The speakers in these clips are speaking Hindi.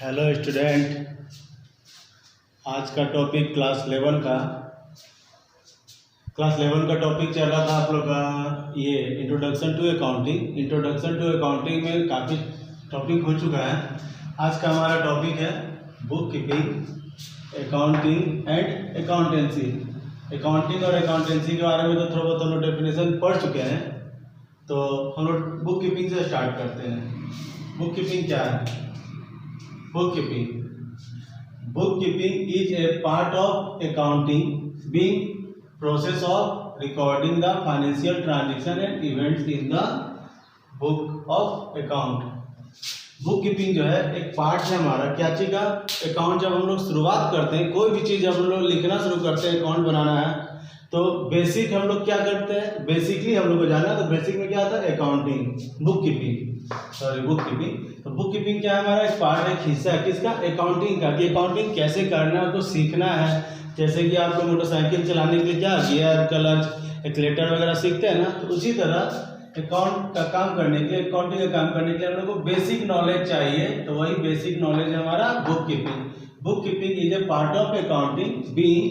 हेलो स्टूडेंट, आज का टॉपिक क्लास 11 का टॉपिक चल रहा था आप लोग का ये इंट्रोडक्शन टू अकाउंटिंग में काफ़ी टॉपिक हो चुका है। आज का हमारा टॉपिक है book keeping, accounting and accountancy. Accounting और अकाउंटेंसी के बारे में तो थोड़ा बहुत हम लोग डेफिनेशन पढ़ चुके हैं, तो हम लोग बुक कीपिंग से स्टार्ट करते हैं। बुक कीपिंग क्या है? Bookkeeping is a part of accounting, being process of recording the financial transaction and events in the book of account. Bookkeeping जो है एक पार्ट है हमारा क्या चीज़ का? अकाउंट जब हम लोग शुरुआत करते हैं, कोई भी चीज़ जब हम लोग लिखना शुरू करते हैं, अकाउंट बनाना है, तो बेसिक हम लोग क्या करते हैं? बेसिकली हम लोग को जाना है, तो बेसिक में क्या आता है? Accounting, bookkeeping. तो बुककीपिंग क्या है? हमारा एक पार्ट है, एक हिस्सा है किसका? अकाउंटिंग का। कि अकाउंटिंग कैसे करना है उसको सीखना है। जैसे कि आप लोग मोटरसाइकिल चलाने के लिए क्या गियर, क्लच, एक्सीलरेटर वगैरह सीखते हैं ना, तो उसी तरह अकाउंट का काम करने के लिए, अकाउंटिंग का काम करने के लिए हम लोग को बेसिक नॉलेज चाहिए। तो वही बेसिक नॉलेज है हमारा bookkeeping is a part of accounting, being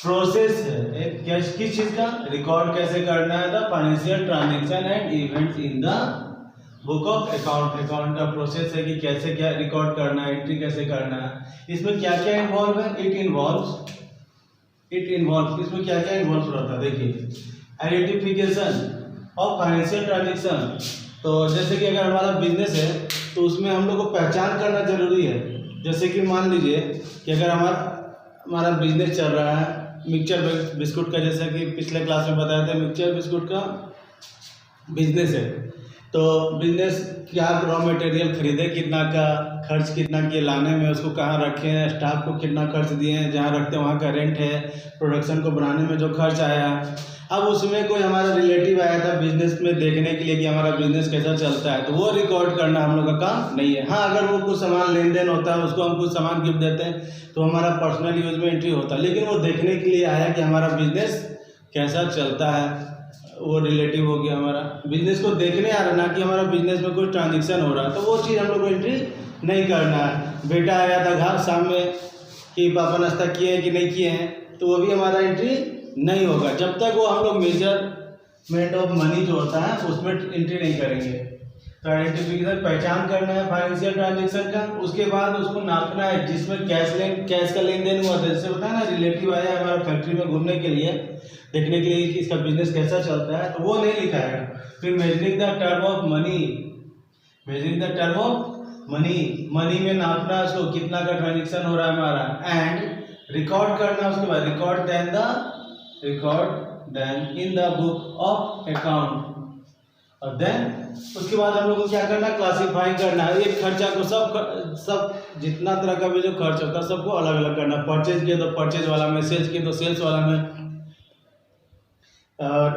process है किस चीज का? रिकॉर्ड कैसे करना है? The financial transaction and events in the book of account. Account का प्रोसेस है कि कैसे क्या रिकॉर्ड करना है, एंट्री कैसे करना है। इसमें क्या क्या इन्वॉल्व है? इट इन्वॉल्व इसमें क्या क्या इन्वॉल्व रहता है? देखिए, आइडेंटिफिकेशन ऑफ फाइनेंशियल ट्रांजेक्शन। तो जैसे कि अगर हमारा बिजनेस है तो उसमें हम लोग को पहचान करना जरूरी है। जैसे कि मान लीजिए कि अगर हमारा बिजनेस चल रहा है मिक्सचर बिस्कुट का, जैसा कि पिछले क्लास में बताया था, मिक्सचर बिस्कुट का बिजनेस है। तो बिजनेस क्या रॉ मटेरियल खरीदे, कितना का खर्च कितना किए लाने में, उसको कहाँ रखे हैं, स्टाफ को कितना खर्च दिए हैं, जहाँ रखते हैं वहाँ का रेंट है, प्रोडक्शन को बनाने में जो खर्च आया। अब उसमें कोई हमारा रिलेटिव आया था बिजनेस में देखने के लिए कि हमारा बिजनेस कैसा चलता है, तो वो रिकॉर्ड करना हम लोग का काम नहीं है। हाँ, अगर वो कुछ सामान लेन देन होता है, उसको हम कुछ सामान गिफ्ट देते हैं, तो हमारा पर्सनल यूज में एंट्री होता है। लेकिन वो देखने के लिए आया कि हमारा बिजनेस कैसा चलता है, वो रिलेटिव हो गया, हमारा बिजनेस को देखने आ रहा, ना कि हमारा बिजनेस में कोई ट्रांजेक्शन हो रहा है, तो वो चीज़ हम लोग को एंट्री नहीं करना है। बेटा आया था घर शाम में कि पापा नाश्ता किए हैं कि नहीं किए हैं, तो वो भी हमारा एंट्री नहीं होगा जब तक वो हम लोग मेजरमेंट ऑफ मनी जो होता है उसमें एंट्री नहीं करेंगे। तो आइडेंटिफिकेशन, पहचान करना है फाइनेंशियल ट्रांजेक्शन का। उसके बाद उसको नापना है, जिसमें कैश का लेन देन हुआ था। जैसे होता है ना, रिलेटिव आया हमारा फैक्ट्री में घूमने के लिए, देखने के लिए कि इसका बिजनेस कैसा चलता है, तो वो नहीं लिखा है। फिर measuring the term of money में नापना है उसको, कितना का ट्रांजेक्शन हो रहा है हमारा, एंड रिकॉर्ड करना। उसके बाद record then in the book of account. और देन उसके बाद हम लोग को क्या करना? क्लासीफाई करना है। एक खर्चा को सब जितना तरह का भी जो खर्च होता है सबको अलग अलग करना। परचेज किया तो परचेज वाला में, सेल्स किया तो सेल्स वाला में,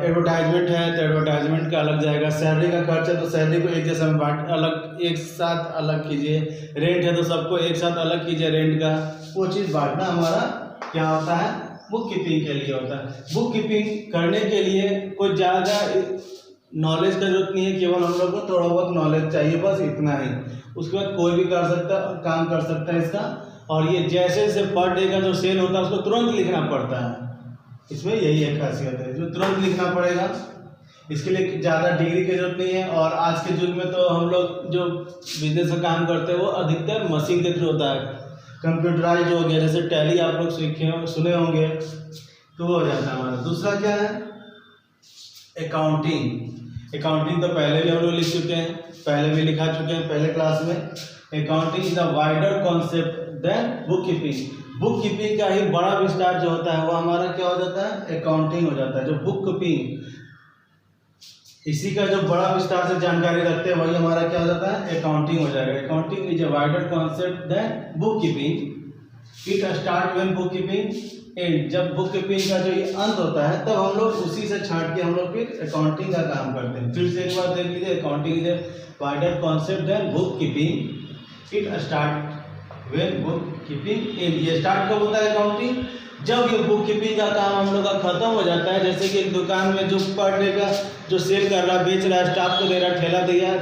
एडवर्टाइजमेंट है तो एडवर्टाइजमेंट का अलग जाएगा, सैलरी का खर्च है तो सैलरी को एक जैसा में बांट अलग एक साथ अलग कीजिए, रेंट है तो सबको एक साथ अलग कीजिए रेंट का। वो चीज़ बांटना हमारा क्या होता है? बुक कीपिंग के लिए होता है। बुक कीपिंग करने के लिए कोई ज़्यादा नॉलेज का जरूरत नहीं है, केवल हम लोग को थोड़ा बहुत नॉलेज चाहिए, बस इतना ही। उसके बाद कोई भी काम कर सकता है इसका। और ये जैसे जैसे पर डे का जो सेल होता है उसको तुरंत लिखना पड़ता है। इसमें यही एक खासियत है, जो तुरंत लिखना पड़ेगा। इसके लिए ज़्यादा डिग्री की जरूरत नहीं है। और आज के युग में तो हम लोग जो बिजनेस का काम करते हैं वो अधिकतर मशीन के थ्रू होता है, कंप्यूटराइज हो गया। जैसे टैली आप लोग सुने होंगे, तो वो हो जाता है हमारा। दूसरा क्या है? अकाउंटिंग तो पहले भी हम लोग लिख चुके हैं, पहले भी लिखा चुके हैं पहले क्लास में। Accounting is the wider concept than book keeping का ही बड़ा विस्तार जो होता है वो हमारा क्या हो जाता है? अकाउंटिंग हो जाता है। जो बुक कीपिंग इसी का जो बड़ा विस्तार से जानकारी रखते हैं वही हमारा क्या हो जाता है? अकाउंटिंग हो जाएगा। Accounting is a wider concept than book keeping. It start when book keeping end. जब बुक कीपिंग का जो ये अंत होता है तब हम लोग उसी से छाट के हम लोग फिर अकाउंटिंग का काम करते हैं। फिर से एक बार देख लीजिए, accounting is a wider concept than book keeping. It start when book keeping end. ये स्टार्ट कब होता है अकाउंटिंग? जब ये बुक कीपिंग का काम हम लोग का खत्म हो जाता है। जैसे कि एक दुकान में जो पर डे का जो सेल कर रहा है, बेच रहा है, स्टाफ को दे रहा है,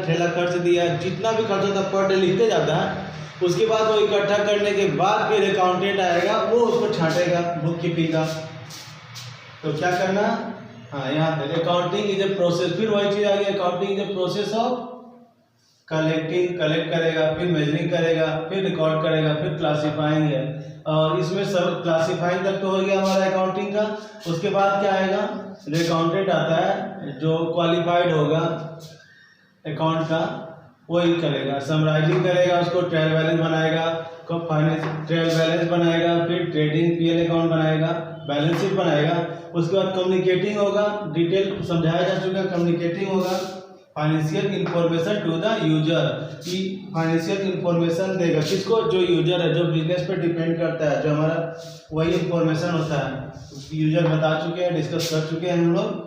ठेला खर्च दिया, जितना भी खर्च होता है पर डे लिखते जाता है। उसके बाद वो इकट्ठा करने के बाद फिर अकाउंटेंट आएगा, वो उसको छांटेगा बुक कीपिंग का। तो क्या करना, हाँ यहाँ तक अकाउंटिंग इज ए प्रोसेस, फिर वही चीज आ गई, accounting is a process of collect करेगा, फिर मेजरिंग करेगा, फिर रिकॉर्ड करेगा, फिर क्लासीफाइंग है। और इसमें सब क्लासीफाइंग तक तो हो गया हमारा अकाउंटिंग का। उसके बाद क्या आएगा, अकाउंटेंट आता है जो क्वालिफाइड होगा अकाउंट का, वही करेगा, समराइजिंग करेगा, उसको ट्रायल बैलेंस बनाएगा, फाइनेंस ट्रायल बैलेंस बनाएगा, फिर ट्रेडिंग पीएल अकाउंट बनाएगा, बैलेंस शीट बनाएगा। उसके बाद कम्युनिकेटिंग होगा, डिटेल समझाया जा चुका है, कम्युनिकेटिंग होगा, financial information to the user, कि फाइनेंशियल इंफॉर्मेशन देगा किसको, जो यूजर है, जो बिजनेस पे डिपेंड करता है, जो हमारा वही इंफॉर्मेशन होता है। यूजर बता चुके हैं, डिस्कस कर चुके हैं हम लोग।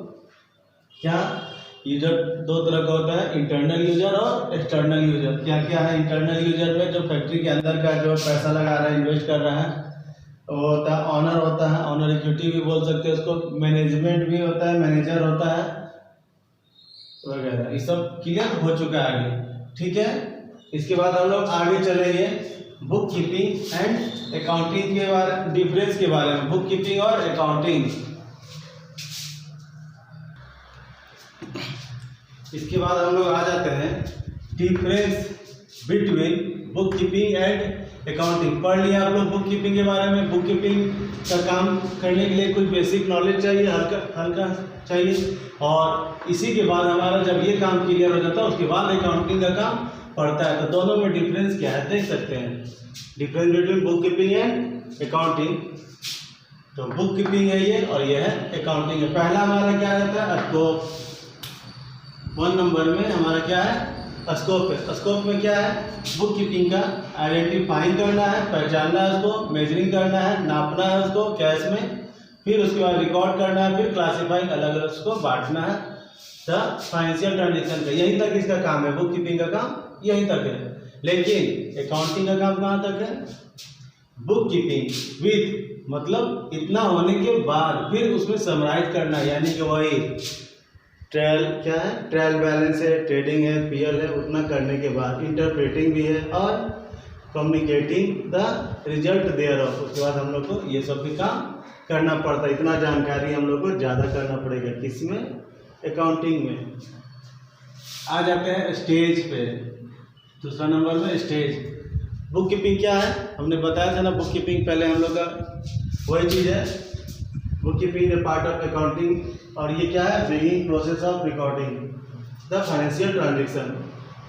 क्या यूजर दो तरह का होता है, इंटरनल यूजर और एक्सटर्नल यूजर। क्या क्या है, इंटरनल यूजर में जो फैक्ट्री के अंदर का जो पैसा लगा रहा है, इन्वेस्ट कर रहा है, वो होता है ऑनर, होता है ऑनर, इक्विटी भी बोल सकते हैं उसको, मैनेजमेंट भी होता है, मैनेजर होता है वगैरह। ये सब क्लियर हो चुका है आगे, ठीक है। इसके बाद हम लोग आगे चलेंगे बुक कीपिंग एंड अकाउंटिंग के बारे, डिफरेंस के बारे में, बुक कीपिंग और अकाउंटिंग। इसके बाद हम लोग आ जाते हैं difference between book keeping and accounting. पढ़ लिया आप लोग बुक कीपिंग के बारे में। बुक कीपिंग का काम करने के लिए कुछ बेसिक नॉलेज चाहिए, हल्का चाहिए, और इसी के बाद हमारा जब ये काम क्लियर हो जाता है उसके बाद अकाउंटिंग का काम पड़ता है। तो दोनों में डिफरेंस क्या है देख सकते हैं, difference between book keeping and accounting. तो बुक कीपिंग है ये और ये है अकाउंटिंग है। पहला हमारा क्या जाता है, स्कोप। 1 नंबर में हमारा क्या है, स्कोप है। स्कोप में क्या है, बुक कीपिंग का आइडेंटिफाइंग करना है, पहचानना है उसको, मेजरिंग करना है, नापना है उसको कैश में, फिर उसके बाद रिकॉर्ड करना है, फिर क्लासीफाइंग अलग अलग उसको बांटना है। द फाइनेंशियल ट्रांजेक्शन का यहीं तक इसका काम है, बुक कीपिंग का काम यहीं तक है। लेकिन अकाउंटिंग का काम कहाँ तक है, बुक कीपिंग विथ, मतलब इतना होने के बाद फिर उसमें समराइज करना, यानी कि वही ट्रायल क्या है, ट्रायल बैलेंस है, ट्रेडिंग है, पीएल है, उतना करने के बाद इंटरप्रेटिंग भी है और communicating the result thereof. उसके बाद हम लोग को ये सब भी काम करना पड़ता है। इतना जानकारी हम लोग को ज़्यादा करना पड़ेगा, किसमें, अकाउंटिंग में। आ जाते हैं स्टेज पे, दूसरा नंबर में स्टेज। बुक कीपिंग क्या है, हमने बताया था ना, बुक कीपिंग पहले हम लोग का वही चीज़ है, book keeping A part of accounting. और ये क्या है, beginning process of recording the financial transaction.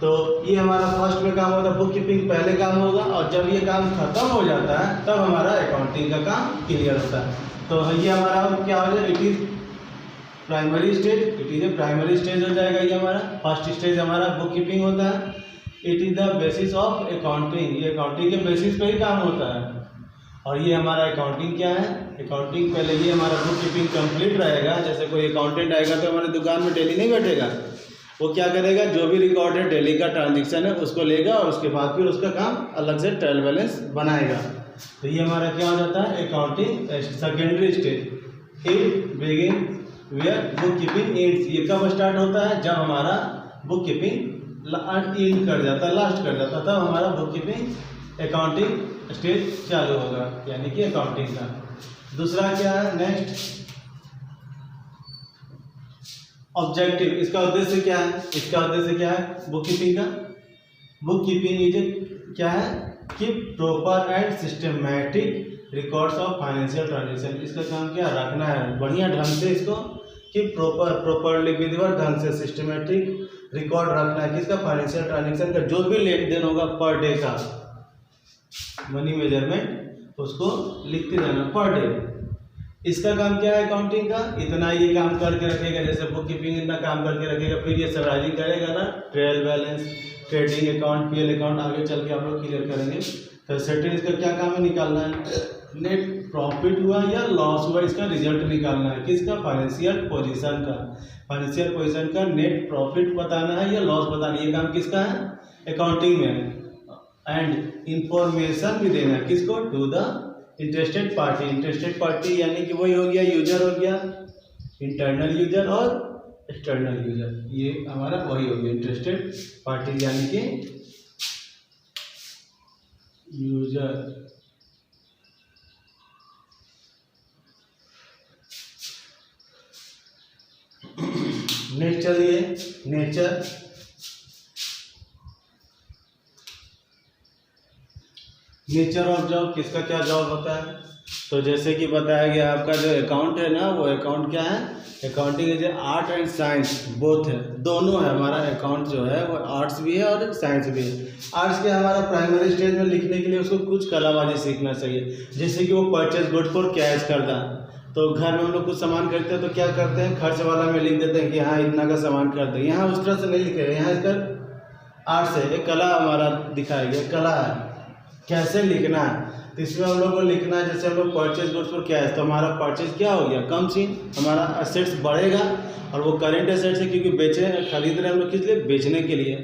तो ये हमारा फर्स्ट में काम होता है, बुक कीपिंग पहले काम होगा, और जब ये काम खत्म हो जाता है तब हमारा अकाउंटिंग का काम क्लियर होता है। तो ये हमारा क्या हो जाए, it is primary stage, it is a primary stage हो जाएगा। ये हमारा फर्स्ट स्टेज हमारा बुक कीपिंग होता है। It is the basis of accounting, ये अकाउंटिंग के बेसिस पे ही काम होता है। और ये हमारा अकाउंटिंग क्या है, अकाउंटिंग पहले ये हमारा बुक कीपिंग कंप्लीट रहेगा। जैसे कोई अकाउंटेंट आएगा तो हमारी दुकान में डेली नहीं बैठेगा, वो क्या करेगा, जो भी रिकॉर्डेड डेली का ट्रांजेक्शन है उसको लेगा और उसके बाद फिर उसका काम अलग से ट्रायल बैलेंस बनाएगा। तो ये हमारा क्या हो जाता है, accounting secondary stage. It begin where book keeping ends. ये कब स्टार्ट होता है, जब हमारा बुक कीपिंग एंड कर जाता है, लास्ट कर जाता है, तब हमारा बुक कीपिंग अकाउंटिंग स्टेज चालू होगा, यानी कि अकाउंटिंग का। दूसरा क्या है, नेक्स्ट ऑब्जेक्टिव। इसका उद्देश्य क्या है, इसका उद्देश्य क्या है बुक कीपिंग का, बुक कीपिंग इज क्या है, कि proper and systematic records of financial transaction. इसका काम क्या रखना है, बढ़िया ढंग से इसको, कि प्रॉपरली विधिवत ढंग से सिस्टमैटिक रिकॉर्ड रखना है किसका, फाइनेंशियल ट्रांजेक्शन का। जो भी लेन देन होगा पर डे का मनी मेजरमेंट, उसको लिखते जाना पर डे। इसका काम क्या है अकाउंटिंग का, इतना ये काम करके रखेगा, जैसे बुक कीपिंग इतना काम करके रखेगा, फिर ये समराइजिंग करेगा ना, trial balance, trading account, PL account, आगे चल के आप लोग क्लियर करेंगे। तो सेकंड इसका क्या काम है, निकालना है नेट प्रॉफिट हुआ या लॉस हुआ, इसका रिजल्ट निकालना है किसका, फाइनेंशियल पोजीशन का। फाइनेंशियल पोजीशन का नेट प्रॉफिट बताना है या लॉस बताना है, ये काम किसका है, अकाउंटिंग में। एंड इंफॉर्मेशन भी देना है किसको, to the interested party. Interested party यानी कि वही हो गया, यूजर हो गया, इंटरनल यूजर और एक्सटर्नल यूजर, ये हमारा वही हो गया इंटरेस्टेड पार्टी, यानी कि यूजर नेक्स्ट चलिए नेचर। नेचर ऑफ जॉब, किसका क्या जॉब होता है। तो जैसे कि बताया गया आपका जो अकाउंट है ना, वो अकाउंट क्या है, accounting is art and science both है, दोनों है। हमारा अकाउंट जो है वो आर्ट्स भी है और साइंस भी है। आर्ट्स के हमारा प्राइमरी स्टेज में लिखने के लिए उसको कुछ कलाबाजी सीखना चाहिए, जैसे कि वो परचेज गुड फॉर कैश करना। तो घर में हम लोग कुछ सामान खरीदते हैं तो क्या करते हैं, खर्च वाला में लिख देते हैं कि हाँ इतना का सामान खरीदे। यहाँ उस तरह से नहीं लिखे, यहाँ इसका आर्ट्स है, एक कला हमारा दिखाया गया, कला है कैसे लिखना है। तो इसमें हम लोग को लिखना है, जैसे हम लोग परचेज गुड्स फॉर कैश, तो हमारा परचेज क्या हो गया, कम चीज, हमारा एसेट्स बढ़ेगा और वो करेंट एसेट्स है क्योंकि बेचे खरीद रहे हैं हम लोग किस लिए, बेचने के लिए,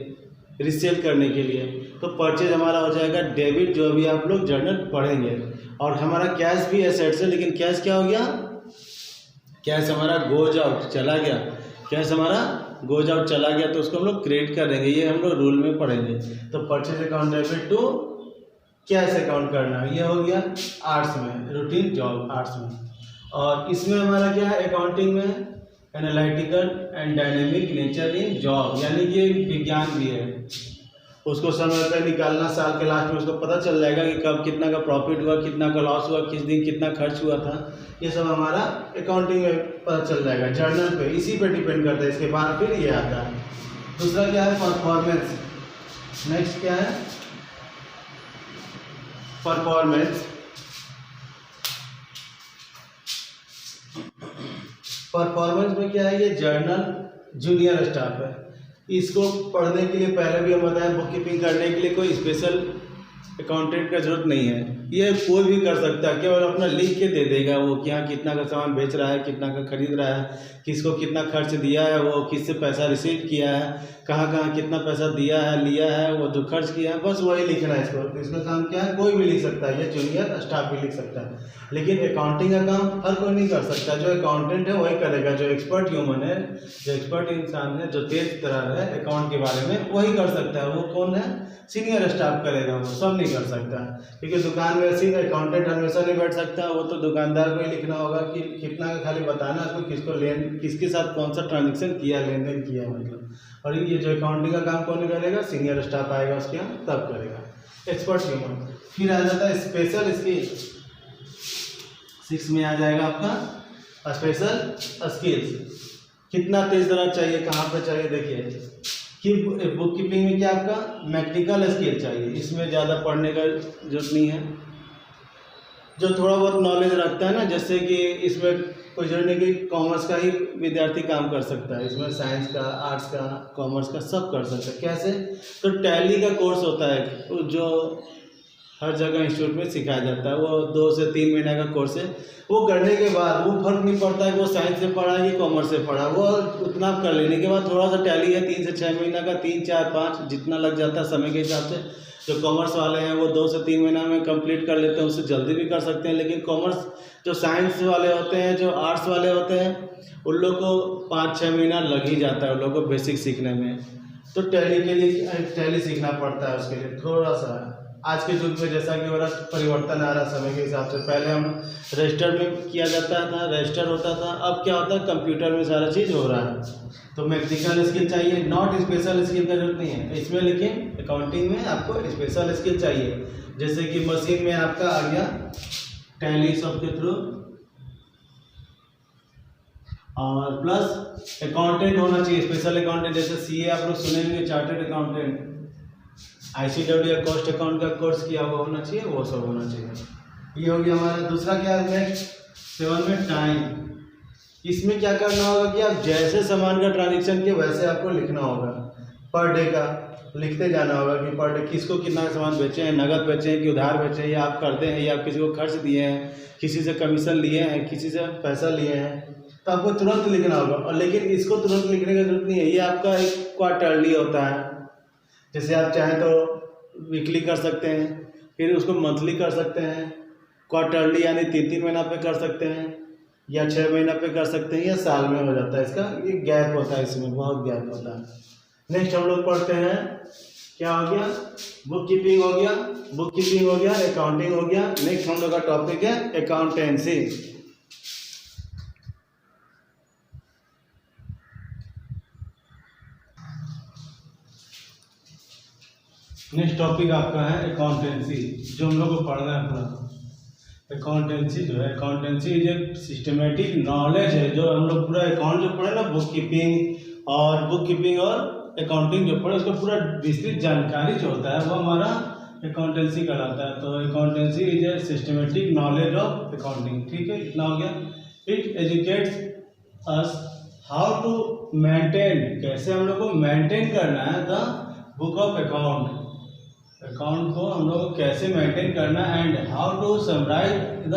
रिसेल करने के लिए। तो परचेज हमारा हो जाएगा डेबिट, जो अभी आप लोग जर्नल पढ़ेंगे। और हमारा कैश भी एसेट्स है, लेकिन कैश क्या हो गया, कैश हमारा गोज आउट चला गया, कैश हमारा गोज आउट चला गया, तो उसको हम लोग क्रिएट कर देंगे, ये हम लोग रूल में पढ़ेंगे। तो purchase account debit to cash account करना, ये हो गया आर्ट्स में, रूटीन जॉब आर्ट्स में। और इसमें हमारा क्या है, अकाउंटिंग में analytical and dynamic nature in job, यानी कि विज्ञान भी है। उसको समय पर निकालना, साल के लास्ट में उसको पता चल जाएगा कि कब कितना का प्रॉफिट हुआ, कितना का लॉस हुआ, किस दिन कितना खर्च हुआ था, ये सब हमारा अकाउंटिंग में पता चल जाएगा जर्नल पे, इसी पे डिपेंड करता है। इसके बाद फिर ये आता है। दूसरा क्या है, परफॉर्मेंस। नेक्स्ट क्या है, परफॉर्मेंस। परफॉर्मेंस में क्या है, ये जर्नल जूनियर स्टाफ है। इसको पढ़ने के लिए पहले भी हम बताएं, बुक कीपिंग करने के लिए कोई स्पेशल अकाउंटेंट का जरूरत नहीं है, ये कोई भी कर सकता है, केवल अपना लिख के दे देगा वो कि हाँ कितना का सामान बेच रहा है, कितना का खरीद रहा है, किसको कितना खर्च दिया है, वो किससे पैसा रिसीव किया है, कहाँ कहाँ कितना पैसा दिया है, लिया है, वो जो खर्च किया है, बस वही लिखना है इसको। तो इसका काम क्या है, कोई भी लिख सकता है, ये जूनियर स्टाफ भी लिख सकता है। लेकिन अकाउंटिंग का काम हर कोई नहीं कर सकता, जो अकाउंटेंट है वही करेगा, जो एक्सपर्ट ह्यूमन है, जो एक्सपर्ट इंसान है, जो तेज तरह है अकाउंट के बारे में, वही कर सकता है। वो कौन है, सीनियर स्टाफ करेगा, वो सब नहीं कर सकता। क्योंकि दुकान में सीनियर अकाउंटेंट हमेशा नहीं बैठ सकता, वो तो दुकानदार को ही लिखना होगा कि कितना का, खाली बताना उसको किसको किसके साथ कौन सा ट्रांजेक्शन किया, लेन देन किया मतलब। और ये जो अकाउंटिंग का काम कौन करेगा, सीनियर स्टाफ आएगा उसके यहाँ तब करेगा, एक्सपर्ट ह्यूमन। फिर आ जाता है स्पेशल स्किल, 6 में आ जाएगा आपका स्पेशल स्किल्स। कितना तेज दराज चाहिए, कहाँ पे चाहिए, देखिए कि बुक कीपिंग में क्या आपका मैकेनिकल स्किल चाहिए, इसमें ज़्यादा पढ़ने का जरूरत नहीं है। जो थोड़ा बहुत नॉलेज रखता है ना, जैसे कि इसमें कोई जरूरी नहीं कि कॉमर्स का ही विद्यार्थी काम कर सकता है, इसमें साइंस का, आर्ट्स का, कॉमर्स का सब कर सकता है। कैसे, तो टैली का कोर्स होता है जो हर जगह इंस्टीट्यूट में सिखाया जाता है, वो 2 से 3 महीने का कोर्स है। वो करने के बाद वो फर्क नहीं पड़ता है कि वो साइंस से पढ़ा है कि कॉमर्स से पढ़ा, वो उतना कर लेने के बाद थोड़ा सा टैली है 3 से 6 महीना का, 3, 4, 5 जितना लग जाता है समय के हिसाब से। जो कॉमर्स वाले हैं वो 2 से 3 महीना में कंप्लीट कर लेते हैं, उससे जल्दी भी कर सकते हैं। लेकिन कॉमर्स जो साइंस वाले होते हैं, जो आर्ट्स वाले होते हैं, उन लोग को 5-6 महीना लग ही जाता है उन लोग को बेसिक सीखने में। तो टैली के लिए टैली सीखना पड़ता है, उसके लिए थोड़ा सा। आज के युग में जैसा कि हो रहा परिवर्तन आ रहा समय के हिसाब से, पहले हम रजिस्टर में किया जाता था, रजिस्टर होता था, अब क्या होता है कंप्यूटर में सारा चीज़ हो रहा है। तो मैकेनिकल स्किल चाहिए, नॉट स्पेशल स्किल का जरूरत नहीं है इसमें, लेकिन अकाउंटिंग में आपको स्पेशल स्किल चाहिए। जैसे कि मशीन में आपका आ गया टैली सब के थ्रू, और प्लस अकाउंटेंट होना चाहिए, स्पेशल अकाउंटेंट। जैसे सीए आप लोग सुने होंगे, चार्टर्ड अकाउंटेंट, ICW या कॉस्ट अकाउंट का कोर्स किया हुआ होना चाहिए, वो सब होना चाहिए। ये हो गया हमारा। दूसरा क्या है नेक्स्ट 7 में टाइम। इसमें क्या करना होगा कि आप जैसे सामान का ट्रांजेक्शन किए वैसे आपको लिखना होगा, पर डे का लिखते जाना होगा कि पर डे किसको कितना सामान बेचे हैं, नगद बेचे हैं कि उधार बेचे हैं, या आप करते हैं या आप किसी को खर्च दिए हैं, किसी से कमीशन लिए हैं, किसी से पैसा लिए हैं, तो आपको तुरंत लिखना होगा। और लेकिन इसको तुरंत लिखने की जरूरत नहीं है, ये आपका एक क्वार्टरली होता है। जैसे आप चाहें तो वीकली कर सकते हैं, फिर उसको मंथली कर सकते हैं, क्वार्टरली यानी 3-3 महीना पे कर सकते हैं, या 6 महीना पे कर सकते हैं, या साल में हो जाता है। इसका ये गैप होता है, इसमें बहुत गैप होता है। नेक्स्ट हम लोग पढ़ते हैं क्या हो गया, बुक कीपिंग हो गया, बुक कीपिंग हो गया, अकाउंटिंग हो गया। नेक्स्ट हम लोग का टॉपिक है अकाउंटेंसी। नेक्स्ट टॉपिक आपका है अकाउंटेंसी, जो हम लोग को पढ़ना है पूरा। अकाउंटेंसी जो है, accountancy is a systematic knowledge है, जो हम लोग पूरा अकाउंट जो पढ़े ना, बुक कीपिंग और अकाउंटिंग जो पढ़े, उसका पूरा विस्तृत जानकारी जो होता है वो हमारा अकाउंटेंसी कहलाता है। तो accountancy is a systematic knowledge of accounting. ठीक है, इतना हो गया। It educates us how to maintain, कैसे हम लोग को मेंटेन करना है the book of account, account को हम लोग को कैसे मेंटेन करना है, and how to summarise the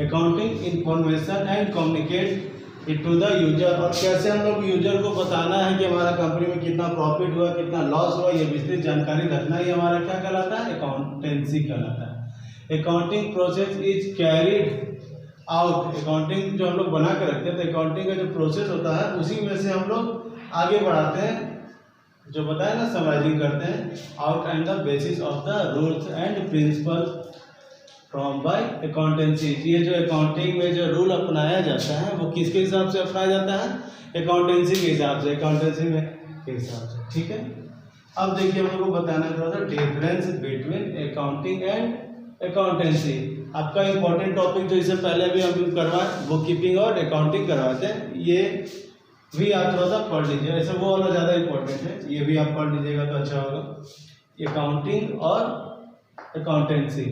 accounting information and communicate it to the user, और कैसे हम लोग यूजर को बताना है कि हमारा कंपनी में कितना प्रॉफिट हुआ, कितना लॉस हुआ, ये विस्तृत जानकारी रखना ही हमारा क्या कहलाता है, अकाउंटेंसी कहलाता है। Accounting process is carried out, accounting जो हम लोग बना के रखते हैं, तो अकाउंटिंग का जो प्रोसेस होता है उसी में से हम लोग आगे बढ़ाते हैं, जो बताया ना, समराइजिंग करते हैं, out and the basis of the rules and principle from by accountancy. ये जो अकाउंटिंग में जो रूल अपनाया जाता है वो किसके हिसाब से अपनाया जाता है, अकाउंटेंसी के हिसाब से, अकाउंटेंसी में के हिसाब से। ठीक है, अब देखिए हम लोग को बताना है थोड़ा सा difference between accounting and accountancy. आपका इंपॉर्टेंट टॉपिक जो इससे पहले भी हम करवाए, बुक कीपिंग और अकाउंटिंग करवाते हैं, ये भी आप थोड़ा सा पढ़ लीजिए। ऐसे वो वाला ज़्यादा इंपॉर्टेंट है, ये भी आप पढ़ लीजिएगा तो अच्छा होगा। अकाउंटिंग और अकाउंटेंसी।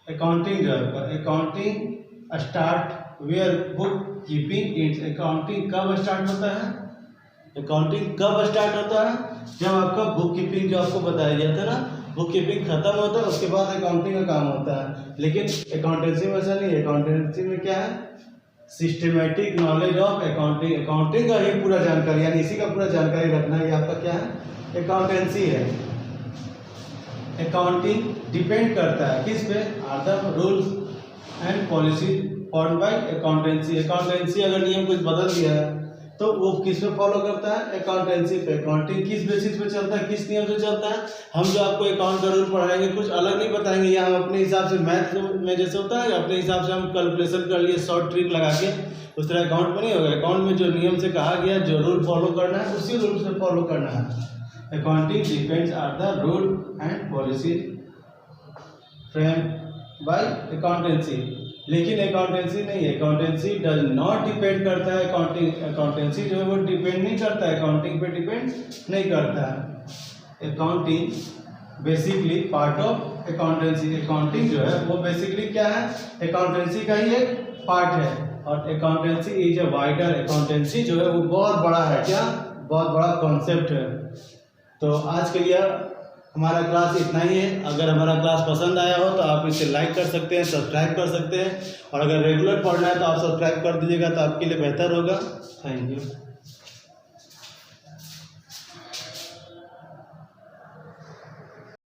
अकाउंटिंग जो है, accounting start where book keeping it's, accounting कब स्टार्ट होता है, अकाउंटिंग कब स्टार्ट होता है, जब आपका बुक कीपिंग जो आपको बताया गया था ना, बुक कीपिंग खत्म होता है उसके बाद अकाउंटिंग का काम होता है। लेकिन अकाउंटेंसी में ऐसा नहीं है, अकाउंटेंसी में क्या है, systematic knowledge of accounting, accounting का ही पूरा जानकारी, यानी इसी का पूरा जानकारी रखना ही आपका क्या है, अकाउंटेंसी है। अकाउंटिंग डिपेंड करता है किस पे, are the rules and policy form by accountancy. Accountancy अगर नियम कुछ बदल दिया है तो वो किस पे फॉलो करता है, अकाउंटेंसी पे। अकाउंटिंग किस बेसिस पे चलता है, किस नियम से चलता है। हम जो आपको अकाउंट का रूल पढ़ाएंगे कुछ अलग नहीं बताएंगे, या हम अपने हिसाब से मैथ में जैसे होता है अपने हिसाब से हम कैलकुलेशन कर लिए शॉर्ट ट्रिक लगा के, उस तरह अकाउंट में नहीं होगा। अकाउंट में जो नियम से कहा गया, जो रूल फॉलो करना है उसी रूल से फॉलो करना है। Accounting depends are the rule and policy frame by accountancy. लेकिन अकाउंटेंसी नहीं है, अकाउंटेंसी डज नॉट डिपेंड करता है, अकाउंटेंसी जो है वो डिपेंड नहीं करता है, अकाउंटिंग पे डिपेंड नहीं करता है। Accounting basically part of accountancy, accounting जो है वो बेसिकली क्या है, अकाउंटेंसी का ही एक पार्ट है। और accountancy is a wider, accountancy जो है वो बहुत बड़ा है, क्या बहुत बड़ा कॉन्सेप्ट है। तो आज के लिए हमारा क्लास इतना ही है। अगर हमारा क्लास पसंद आया हो तो आप इसे लाइक कर सकते हैं, सब्सक्राइब कर सकते हैं, और अगर रेगुलर पढ़ना है तो आप सब्सक्राइब कर दीजिएगा तो आपके लिए बेहतर होगा। Thank you.